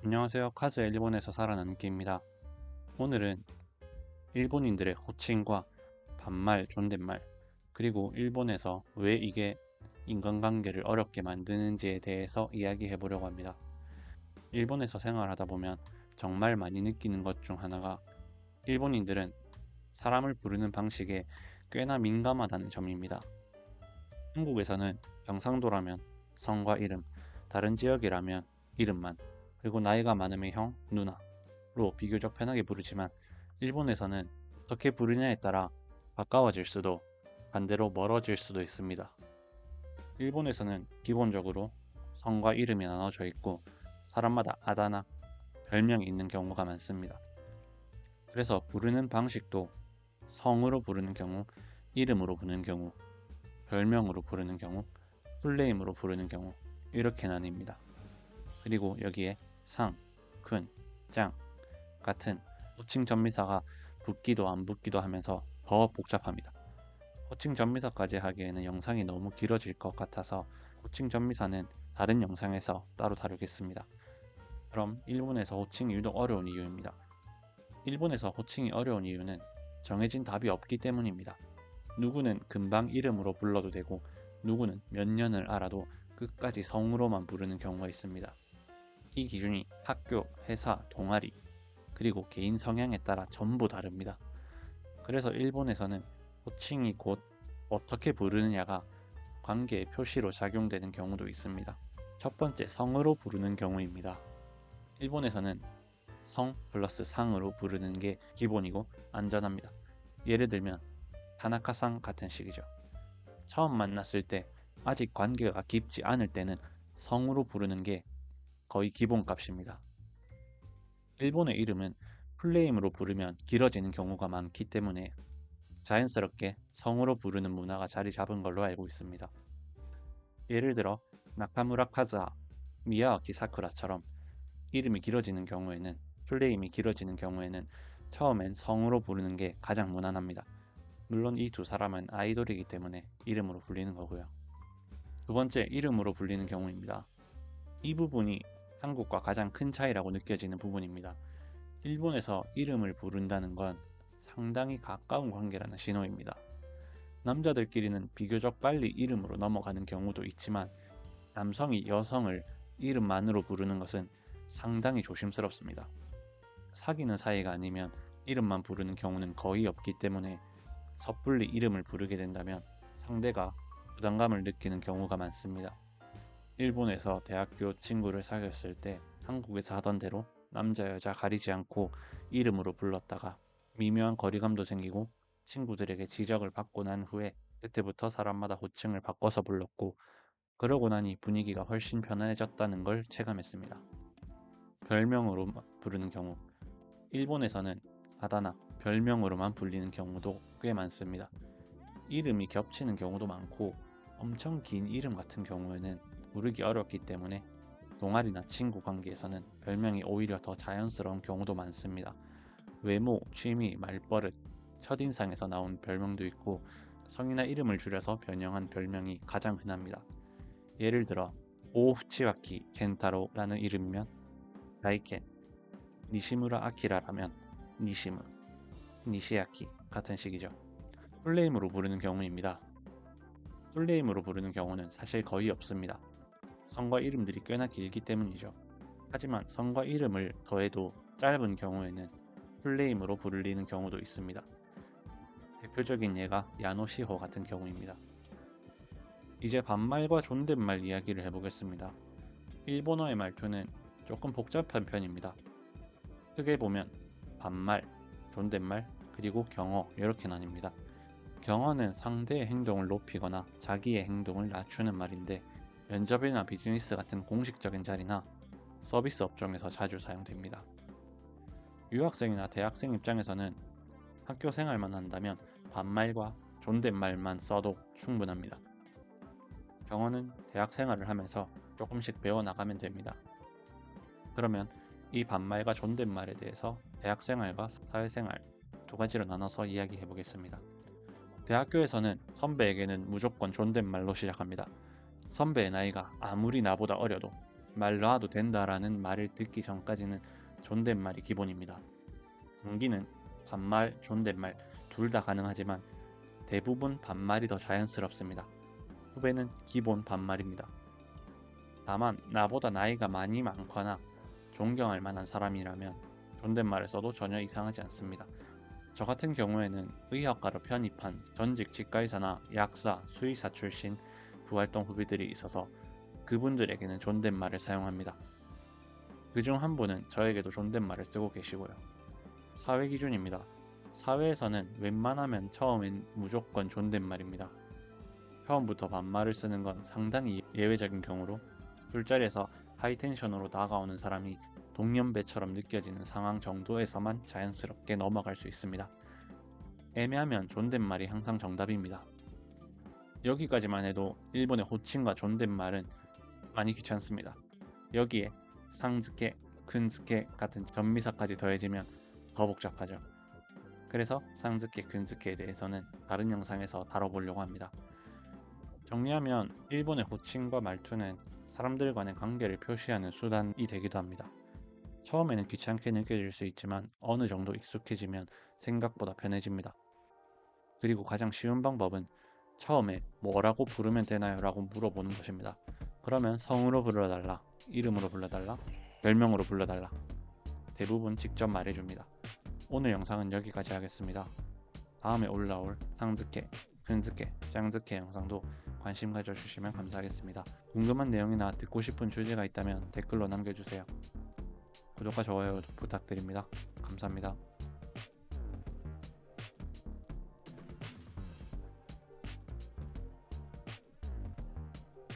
안녕하세요. 카즈의 일본에서 살아남기입니다. 오늘은 일본인들의 호칭과 반말, 존댓말, 그리고 일본에서 왜 이게 인간관계를 어렵게 만드는지에 대해서 이야기해 보려고 합니다. 일본에서 생활하다 보면 정말 많이 느끼는 것 중 하나가 일본인들은 사람을 부르는 방식에 꽤나 민감하다는 점입니다. 한국에서는 경상도라면 성과 이름, 다른 지역이라면 이름만, 그리고 나이가 많으면 형, 누나로 비교적 편하게 부르지만 일본에서는 어떻게 부르냐에 따라 가까워질 수도 반대로 멀어질 수도 있습니다. 일본에서는 기본적으로 성과 이름이 나눠져 있고 사람마다 아다나, 별명이 있는 경우가 많습니다. 그래서 부르는 방식도 성으로 부르는 경우, 이름으로 부르는 경우, 별명으로 부르는 경우, 풀네임으로 부르는 경우 이렇게 나뉩니다. 그리고 여기에 상, 큰, 짱 같은 호칭 전미사가 붙기도 안 붙기도 하면서 더 복잡합니다. 호칭 전미사까지 하기에는 영상이 너무 길어질 것 같아서 호칭 전미사는 다른 영상에서 따로 다루겠습니다. 그럼 일본에서 호칭이 유독 어려운 이유입니다. 일본에서 호칭이 어려운 이유는 정해진 답이 없기 때문입니다. 누구는 금방 이름으로 불러도 되고 누구는 몇 년을 알아도 끝까지 성으로만 부르는 경우가 있습니다. 이 기준이 학교, 회사, 동아리, 그리고 개인 성향에 따라 전부 다릅니다. 그래서 일본에서는 호칭이 곧 어떻게 부르느냐가 관계의 표시로 작용되는 경우도 있습니다. 첫 번째, 성으로 부르는 경우입니다. 일본에서는 성 플러스 상으로 부르는 게 기본이고 안전합니다. 예를 들면 타나카상 같은 식이죠. 처음 만났을 때 아직 관계가 깊지 않을 때는 성으로 부르는 게 거의 기본값입니다. 일본의 이름은 풀네임으로 부르면 길어지는 경우가 많기 때문에 자연스럽게 성으로 부르는 문화가 자리 잡은 걸로 알고 있습니다. 예를 들어 나카무라 카즈하, 미야와키 사쿠라처럼 이름이 길어지는 경우에는 풀네임이 길어지는 경우에는 처음엔 성으로 부르는 게 가장 무난합니다. 물론 이 두 사람은 아이돌이기 때문에 이름으로 불리는 거고요. 두 번째, 이름으로 불리는 경우입니다. 이 부분이 한국과 가장 큰 차이라고 느껴지는 부분입니다. 일본에서 이름을 부른다는 건 상당히 가까운 관계라는 신호입니다. 남자들끼리는 비교적 빨리 이름으로 넘어가는 경우도 있지만 남성이 여성을 이름만으로 부르는 것은 상당히 조심스럽습니다. 사귀는 사이가 아니면 이름만 부르는 경우는 거의 없기 때문에 섣불리 이름을 부르게 된다면 상대가 부담감을 느끼는 경우가 많습니다. 일본에서 대학교 친구를 사귀었을 때 한국에서 하던 대로 남자 여자 가리지 않고 이름으로 불렀다가 미묘한 거리감도 생기고 친구들에게 지적을 받고 난 후에 그때부터 사람마다 호칭을 바꿔서 불렀고 그러고 나니 분위기가 훨씬 편안해졌다는 걸 체감했습니다. 별명으로 부르는 경우 일본에서는 아다나, 별명으로만 불리는 경우도 꽤 많습니다. 이름이 겹치는 경우도 많고 엄청 긴 이름 같은 경우에는 부르기 어렵기 때문에 동아리나 친구 관계에서는 별명이 오히려 더 자연스러운 경우도 많습니다. 외모, 취미, 말버릇, 첫인상에서 나온 별명도 있고 성이나 이름을 줄여서 변형한 별명이 가장 흔합니다. 예를 들어 오후치와키 켄타로라는 이름이면 라이켄, 니시무라 아키라라면 니시무, 니시야키 같은 식이죠. 풀네임으로 부르는 경우입니다. 풀네임으로 부르는 경우는 사실 거의 없습니다. 성과 이름들이 꽤나 길기 때문이죠. 하지만 성과 이름을 더해도 짧은 경우에는 풀네임으로 불리는 경우도 있습니다. 대표적인 예가 야노시호 같은 경우입니다. 이제 반말과 존댓말 이야기를 해보겠습니다. 일본어의 말투는 조금 복잡한 편입니다. 크게 보면 반말, 존댓말, 그리고 경어 이렇게 나뉩니다. 경어는 상대의 행동을 높이거나 자기의 행동을 낮추는 말인데 면접이나 비즈니스 같은 공식적인 자리나 서비스 업종에서 자주 사용됩니다. 유학생이나 대학생 입장에서는 학교 생활만 한다면 반말과 존댓말만 써도 충분합니다. 경어는 대학 생활을 하면서 조금씩 배워나가면 됩니다. 그러면 이 반말과 존댓말에 대해서 대학 생활과 사회생활 두 가지로 나눠서 이야기해 보겠습니다. 대학교에서는 선배에게는 무조건 존댓말로 시작합니다. 선배의 나이가 아무리 나보다 어려도 말 놔도 된다라는 말을 듣기 전까지는 존댓말이 기본입니다. 동기는 반말, 존댓말 둘 다 가능하지만 대부분 반말이 더 자연스럽습니다. 후배는 기본 반말입니다. 다만 나보다 나이가 많이 많거나 존경할 만한 사람이라면 존댓말을 써도 전혀 이상하지 않습니다. 저 같은 경우에는 의학과로 편입한 전직 치과의사나 약사, 수의사 출신 부활동 후배들이 있어서 그분들에게는 존댓말을 사용합니다. 그중 한 분은 저에게도 존댓말을 쓰고 계시고요. 사회 기준입니다. 사회에서는 웬만하면 처음엔 무조건 존댓말입니다. 처음부터 반말을 쓰는 건 상당히 예외적인 경우로 술자리에서 하이텐션으로 다가오는 사람이 동년배처럼 느껴지는 상황 정도에서만 자연스럽게 넘어갈 수 있습니다. 애매하면 존댓말이 항상 정답입니다. 여기까지만 해도 일본의 호칭과 존댓말은 많이 귀찮습니다. 여기에 상즈케, 큰즈케 같은 전미사까지 더해지면 더 복잡하죠. 그래서 상즈케, 큰즈케에 대해서는 다른 영상에서 다뤄보려고 합니다. 정리하면 일본의 호칭과 말투는 사람들 간의 관계를 표시하는 수단이 되기도 합니다. 처음에는 귀찮게 느껴질 수 있지만 어느 정도 익숙해지면 생각보다 편해집니다. 그리고 가장 쉬운 방법은 처음에 뭐라고 부르면 되나요? 라고 물어보는 것입니다. 그러면 성으로 불러달라, 이름으로 불러달라, 별명으로 불러달라. 대부분 직접 말해줍니다. 오늘 영상은 여기까지 하겠습니다. 다음에 올라올 상즈케, 큰즈케, 짱즈케 영상도 관심 가져주시면 감사하겠습니다. 궁금한 내용이나 듣고 싶은 주제가 있다면 댓글로 남겨주세요. 구독과 좋아요 부탁드립니다. 감사합니다.